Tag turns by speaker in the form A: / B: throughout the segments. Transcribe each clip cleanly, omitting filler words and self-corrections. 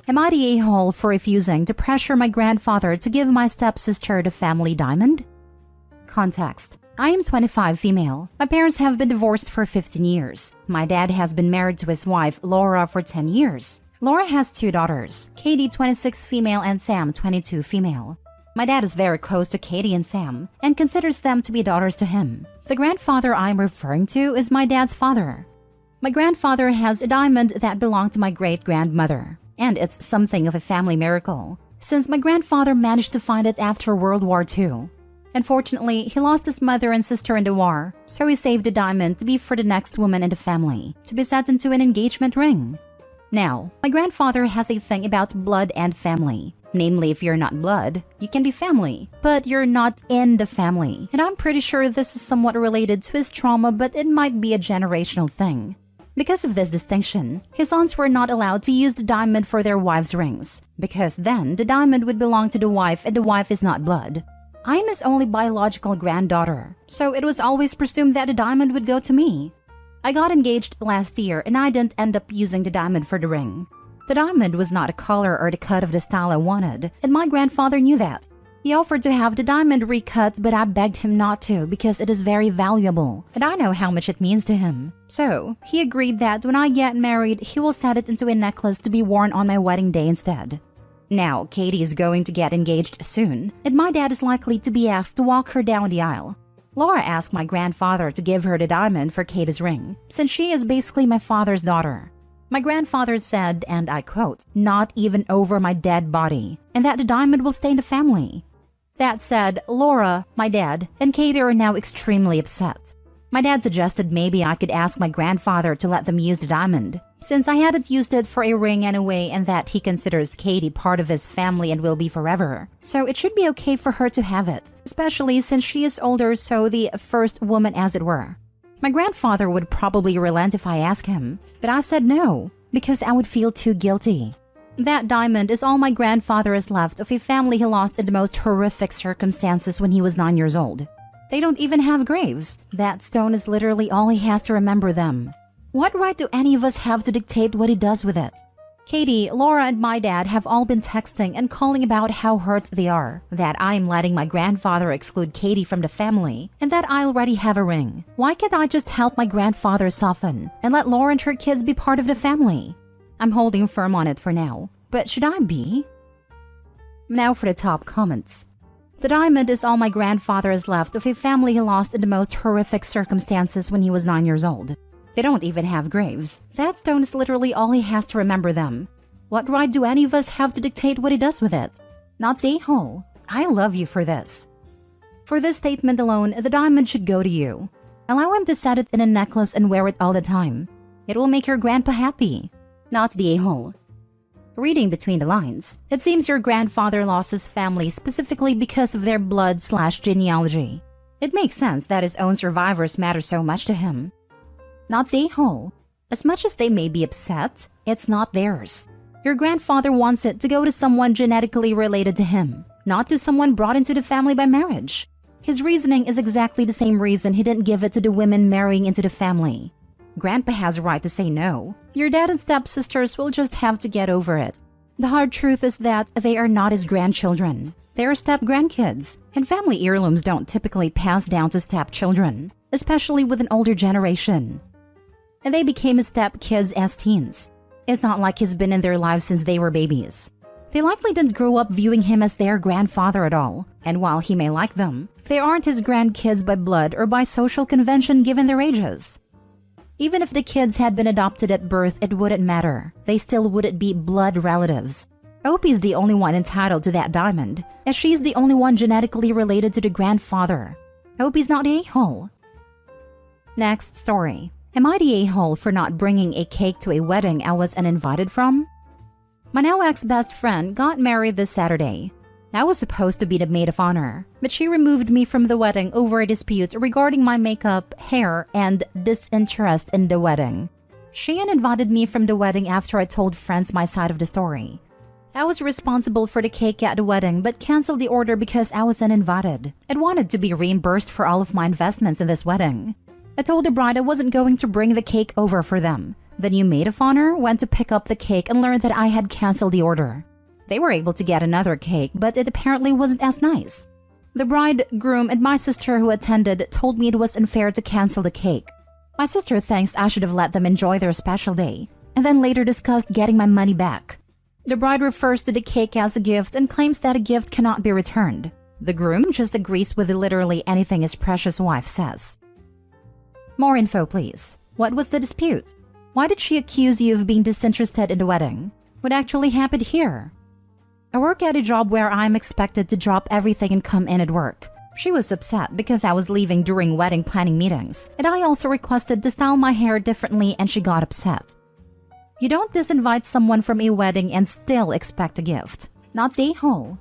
A: Am I the a-hole for refusing to pressure my grandfather to give my stepsister the family diamond? Context. I am 25 female. My parents have been divorced for 15 years. My dad has been married to his wife, Laura, for 10 years. Laura has 2 daughters, Katie 26 female and Sam 22 female. My dad is very close to Katie and Sam and considers them to be daughters to him. The grandfather I'm referring to is my dad's father. My grandfather has a diamond that belonged to my great-grandmother, and it's something of a family miracle, since my grandfather managed to find it after World War II. Unfortunately, he lost his mother and sister in the war, so he saved the diamond to be for the next woman in the family, to be set into an engagement ring. Now, my grandfather has a thing about blood and family. Namely, if you're not blood, you can be family, but you're not in the family. And I'm pretty sure this is somewhat related to his trauma, but it might be a generational thing. Because of this distinction, his aunts were not allowed to use the diamond for their wives' rings, because then the diamond would belong to the wife and the wife is not blood. I am his only biological granddaughter, so it was always presumed that the diamond would go to me. I got engaged last year and I didn't end up using the diamond for the ring. The diamond was not a color or the cut of the style I wanted, and my grandfather knew that. He offered to have the diamond recut, but I begged him not to because it is very valuable, and I know how much it means to him. So, he agreed that when I get married, he will set it into a necklace to be worn on my wedding day instead. Now, Katie is going to get engaged soon, and my dad is likely to be asked to walk her down the aisle. Laura asked my grandfather to give her the diamond for Katie's ring, since she is basically my father's daughter. My grandfather said, and I quote, "Not even over my dead body," and that the diamond will stay in the family. That said, Laura, my dad, and Katie are now extremely upset. My dad suggested maybe I could ask my grandfather to let them use the diamond, since I hadn't used it for a ring anyway, and that he considers Katie part of his family and will be forever. So it should be okay for her to have it, especially since she is older, so the first woman as it were. My grandfather would probably relent if I asked him, but I said no, because I would feel too guilty. That diamond is all my grandfather has left of a family he lost in the most horrific circumstances when he was 9 years old. They don't even have graves. That stone is literally all he has to remember them. What right do any of us have to dictate what he does with it? Katie, Laura, and my dad have all been texting and calling about how hurt they are, that I am letting my grandfather exclude Katie from the family, and that I already have a ring. Why can't I just help my grandfather soften and let Laura and her kids be part of the family? I'm holding firm on it for now, but should I be? Now for the top comments. The diamond is all my grandfather has left of a family he lost in the most horrific circumstances when he was 9 years old. They don't even have graves. That stone is literally all he has to remember them. What right do any of us have to dictate what he does with it? Not the a-hole. I love you for this. For this statement alone, the diamond should go to you. Allow him to set it in a necklace and wear it all the time. It will make your grandpa happy. Not the a-hole. Reading between the lines, it seems your grandfather lost his family specifically because of their blood/genealogy. It makes sense that his own survivors matter so much to him. Not the a-hole. As much as they may be upset, it's not theirs. Your grandfather wants it to go to someone genetically related to him, not to someone brought into the family by marriage. His reasoning is exactly the same reason he didn't give it to the women marrying into the family. Grandpa has a right to say no. Your dad and stepsisters will just have to get over it. The hard truth is that they are not his grandchildren. They are step-grandkids, and family heirlooms don't typically pass down to stepchildren, especially with an older generation. And they became his step-kids as teens. It's not like he's been in their lives since they were babies. They likely didn't grow up viewing him as their grandfather at all, and while he may like them, they aren't his grandkids by blood or by social convention given their ages. Even if the kids had been adopted at birth, it wouldn't matter. They still wouldn't be blood relatives. Opie's the only one entitled to that diamond, as she's the only one genetically related to the grandfather. Opie's not the a-hole. Next story. Am I the a-hole for not bringing a cake to a wedding I was uninvited from? My now ex-best friend got married this Saturday. I was supposed to be the maid of honor, but she removed me from the wedding over a dispute regarding my makeup, hair, and disinterest in the wedding. She uninvited me from the wedding after I told friends my side of the story. I was responsible for the cake at the wedding but canceled the order because I was uninvited and wanted to be reimbursed for all of my investments in this wedding. I told the bride I wasn't going to bring the cake over for them, The new maid of honor went to pick up the cake and learned that I had canceled the order. They were able to get another cake, but it apparently wasn't as nice. The bride, groom, and my sister who attended told me it was unfair to cancel the cake. My sister thinks I should have let them enjoy their special day, and then later discussed getting my money back. The bride refers to the cake as a gift and claims that a gift cannot be returned. The groom just agrees with literally anything his precious wife says. More info, please. What was the dispute? Why did she accuse you of being disinterested in the wedding? What actually happened here? I work at a job where I'm expected to drop everything and come in at work. She was upset because I was leaving during wedding planning meetings, and I also requested to style my hair differently and she got upset. You don't disinvite someone from a wedding and still expect a gift. Not the whole.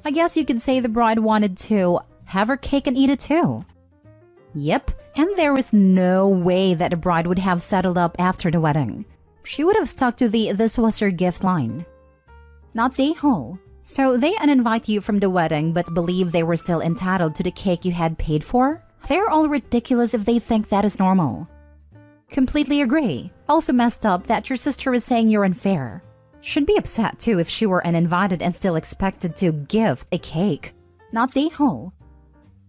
A: I guess you could say the bride wanted to have her cake and eat it too. Yep, and there was no way that the bride would have settled up after the wedding. She would have stuck to the "this was your gift" line. Not the whole. So they uninvite you from the wedding but believe they were still entitled to the cake you had paid for? They're all ridiculous if they think that is normal. Completely agree. Also messed up that your sister is saying you're unfair. Should be upset too if she were uninvited and still expected to gift a cake. Not the whole.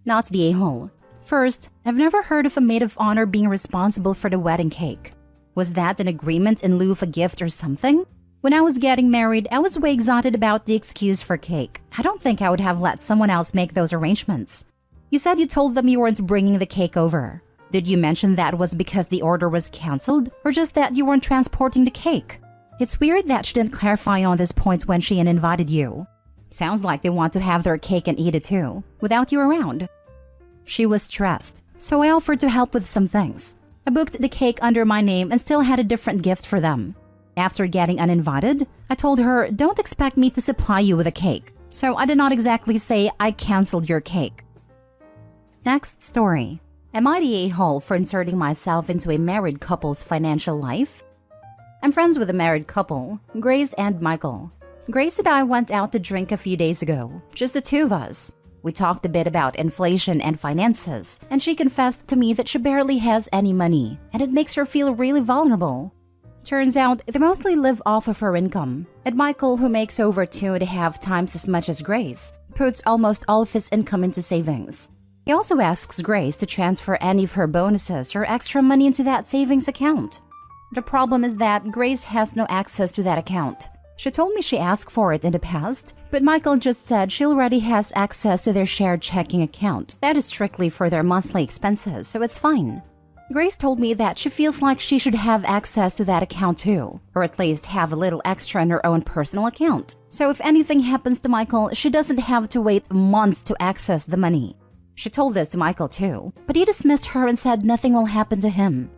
A: Not the whole. First, I've never heard of a maid of honor being responsible for the wedding cake. Was that an agreement in lieu of a gift or something? When I was getting married, I was way excited about the excuse for cake. I don't think I would have let someone else make those arrangements. You said you told them you weren't bringing the cake over. Did you mention that was because the order was canceled, or just that you weren't transporting the cake? It's weird that she didn't clarify on this point when she uninvited you. Sounds like they want to have their cake and eat it too, without you around. She was stressed, so I offered to help with some things. I booked the cake under my name and still had a different gift for them. After getting uninvited, I told her, don't expect me to supply you with a cake. So I did not exactly say I canceled your cake. Next story. Am I the a-hole for inserting myself into a married couple's financial life? I'm friends with a married couple, Grace and Michael. Grace and I went out to drink a few days ago, just the two of us. We talked a bit about inflation and finances, and she confessed to me that she barely has any money, and it makes her feel really vulnerable. Turns out, they mostly live off of her income, and Michael, who makes over 2.5 times as much as Grace, puts almost all of his income into savings. He also asks Grace to transfer any of her bonuses or extra money into that savings account. The problem is that Grace has no access to that account. She told me she asked for it in the past, but Michael just said she already has access to their shared checking account. That is strictly for their monthly expenses, so it's fine. Grace told me that she feels like she should have access to that account too, or at least have a little extra in her own personal account. So if anything happens to Michael, she doesn't have to wait months to access the money. She told this to Michael too, but he dismissed her and said nothing will happen to him.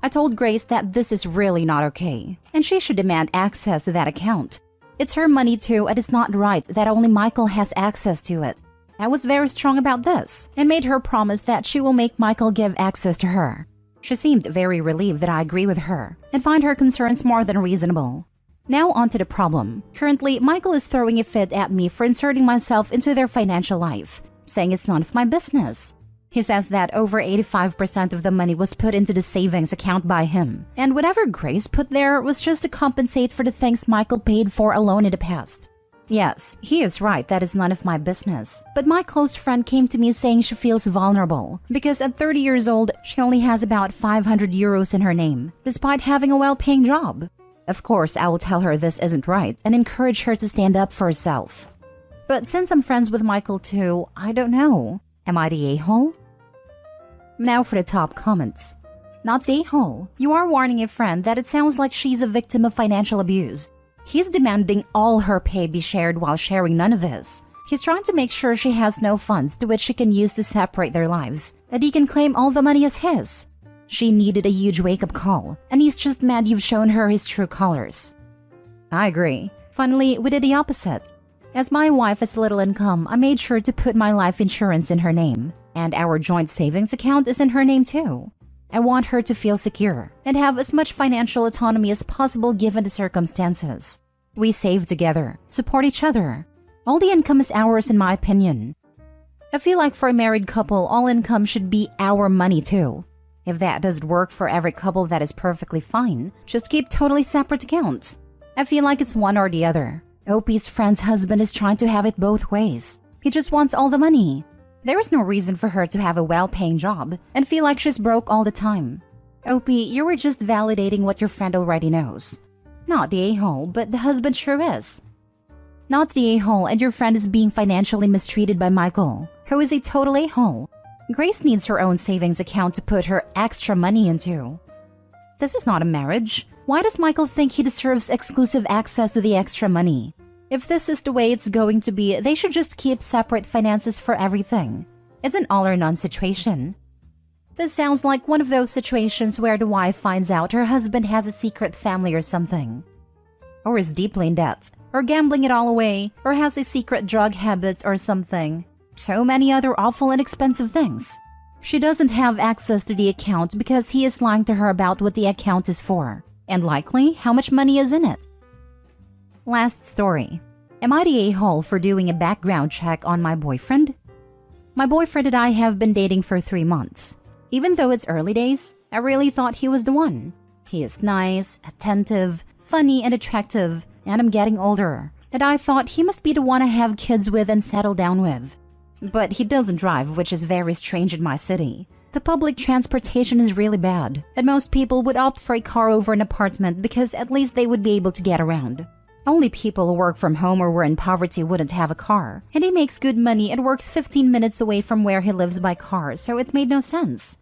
A: I told Grace that this is really not okay, and she should demand access to that account. It's her money too, and it's not right that only Michael has access to it. I was very strong about this, and made her promise that she will make Michael give access to her. She seemed very relieved that I agree with her, and find her concerns more than reasonable. Now on to the problem. Currently, Michael is throwing a fit at me for inserting myself into their financial life, saying it's none of my business. He says that over 85% of the money was put into the savings account by him, and whatever Grace put there was just to compensate for the things Michael paid for alone in the past. Yes, he is right that is none of my business, but my close friend came to me saying she feels vulnerable because at 30 years old, she only has about 500 euros in her name, despite having a well-paying job. Of course, I will tell her this isn't right and encourage her to stand up for herself. But since I'm friends with Michael too, I don't know. Am I the a-hole? Now for the top comments. Not the a-hole. You are warning a friend that it sounds like she's a victim of financial abuse. He's demanding all her pay be shared while sharing none of his. He's trying to make sure she has no funds to which she can use to separate their lives, that he can claim all the money as his. She needed a huge wake-up call, and he's just mad you've shown her his true colors. I agree. Finally, we did the opposite. As my wife has little income, I made sure to put my life insurance in her name, and our joint savings account is in her name too. I want her to feel secure and have as much financial autonomy as possible given the circumstances. We save together, support each other. All the income is ours in my opinion. I feel like for a married couple, all income should be our money too. If that doesn't work for every couple, that is perfectly fine. Just keep totally separate accounts. I feel like it's one or the other. OP's friend's husband is trying to have it both ways. He just wants all the money. There is no reason for her to have a well-paying job and feel like she's broke all the time. OP, you were just validating what your friend already knows. Not the a-hole, but the husband sure is. Not the a-hole, and your friend is being financially mistreated by Michael, who is a total a-hole. Grace needs her own savings account to put her extra money into. This is not a marriage. Why does Michael think he deserves exclusive access to the extra money? If this is the way it's going to be, they should just keep separate finances for everything. It's an all-or-none situation. This sounds like one of those situations where the wife finds out her husband has a secret family or something. Or is deeply in debt, or gambling it all away, or has a secret drug habits or something. So many other awful and expensive things. She doesn't have access to the account because he is lying to her about what the account is for, and likely how much money is in it. Last story. Am I the a-hole for doing a background check on my boyfriend? My boyfriend and I have been dating for 3 months. Even though it's early days, I really thought he was the one. He is nice, attentive, funny, and attractive, and I'm getting older, and I thought he must be the one I have kids with and settle down with. But he doesn't drive, which is very strange in my city. The public transportation is really bad, and most people would opt for a car over an apartment because at least they would be able to get around. Only people who work from home or were in poverty wouldn't have a car, and he makes good money and works 15 minutes away from where he lives by car, so it made no sense.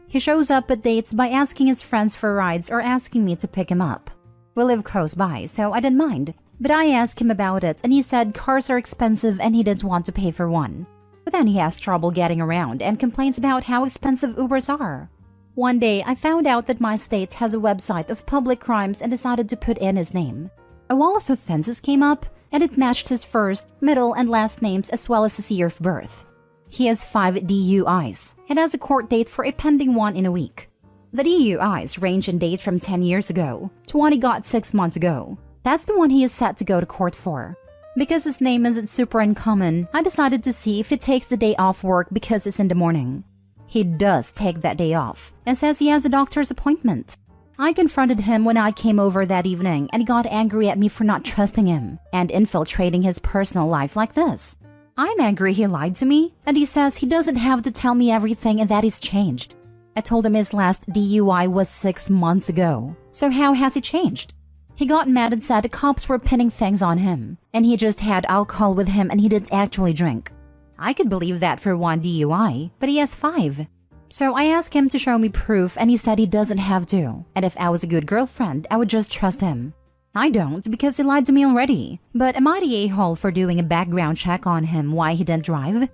A: He shows up at dates by asking his friends for rides or asking me to pick him up. We live close by, so I didn't mind, but I asked him about it and he said cars are expensive and he didn't want to pay for one. But then he has trouble getting around and complains about how expensive Ubers are. One day, I found out that my state has a website of public crimes and decided to put in his name. A wall of offenses came up, and it matched his first, middle, and last names as well as his year of birth. He has 5 DUIs and has a court date for a pending one in a week. The DUIs range in date from 10 years ago to one he got 6 months ago. That's the one he is set to go to court for. Because his name isn't super uncommon, I decided to see if he takes the day off work because it's in the morning. He does take that day off and says he has a doctor's appointment. I confronted him when I came over that evening and he got angry at me for not trusting him and infiltrating his personal life like this. I'm angry he lied to me, and he says he doesn't have to tell me everything and that he's changed. I told him his last DUI was 6 months ago, so how has he changed? He got mad and said the cops were pinning things on him, and he just had alcohol with him and he didn't actually drink. I could believe that for 1 DUI, but he has 5. So I asked him to show me proof and he said he doesn't have to, and if I was a good girlfriend, I would just trust him. I don't because he lied to me already, but am I the a-hole for doing a background check on him why he didn't drive?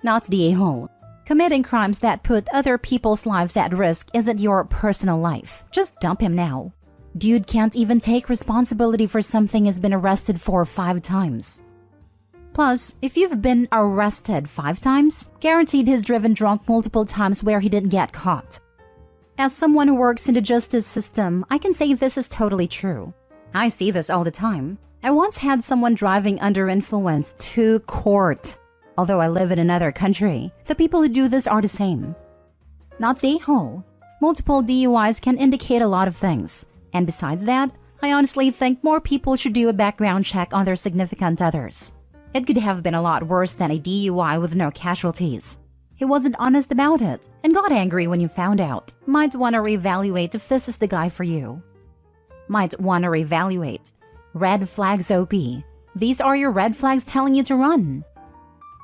A: Not the a-hole. Committing crimes that put other people's lives at risk isn't your personal life. Just dump him now. Dude can't even take responsibility for something he's been arrested for 5 times. Plus, if you've been arrested 5 times, guaranteed he's driven drunk multiple times where he didn't get caught. As someone who works in the justice system, I can say this is totally true. I see this all the time. I once had someone driving under influence to court. Although I live in another country, the people who do this are the same. Not the a-hole. Multiple DUIs can indicate a lot of things. And besides that, I honestly think more people should do a background check on their significant others. It could have been a lot worse than a DUI with no casualties. He wasn't honest about it and got angry when you found out. Might want to reevaluate if this is the guy for you. Might want to reevaluate. Red flags OP. These are your red flags telling you to run.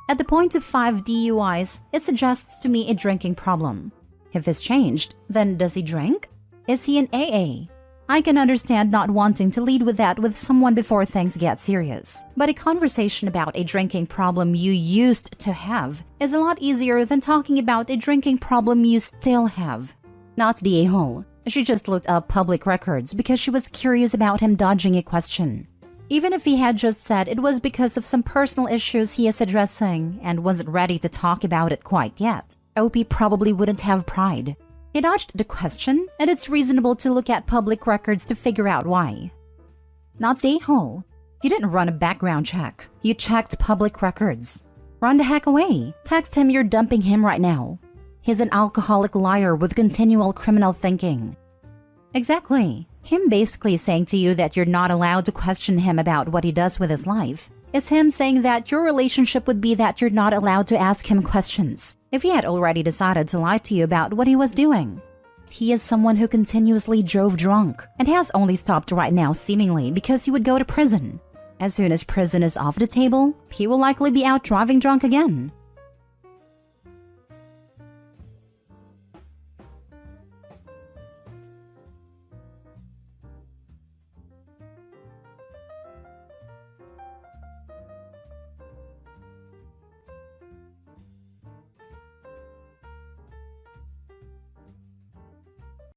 A: At the point of 5 DUIs, it suggests to me a drinking problem. If it's changed, then does he drink? Is he an AA? I can understand not wanting to lead with that with someone before things get serious, but a conversation about a drinking problem you used to have is a lot easier than talking about a drinking problem you still have. Not the a-hole. She just looked up public records because she was curious about him dodging a question. Even if he had just said it was because of some personal issues he is addressing and wasn't ready to talk about it quite yet, OP probably wouldn't have pride. He dodged the question, and it's reasonable to look at public records to figure out why. Not the a-hole. You didn't run a background check. You checked public records. Run the heck away. Text him you're dumping him right now. He's an alcoholic liar with continual criminal thinking. Exactly. Him basically saying to you that you're not allowed to question him about what he does with his life. It's him saying that your relationship would be that you're not allowed to ask him questions if he had already decided to lie to you about what he was doing. He is someone who continuously drove drunk and has only stopped right now seemingly because he would go to prison. As soon as prison is off the table, he will likely be out driving drunk again.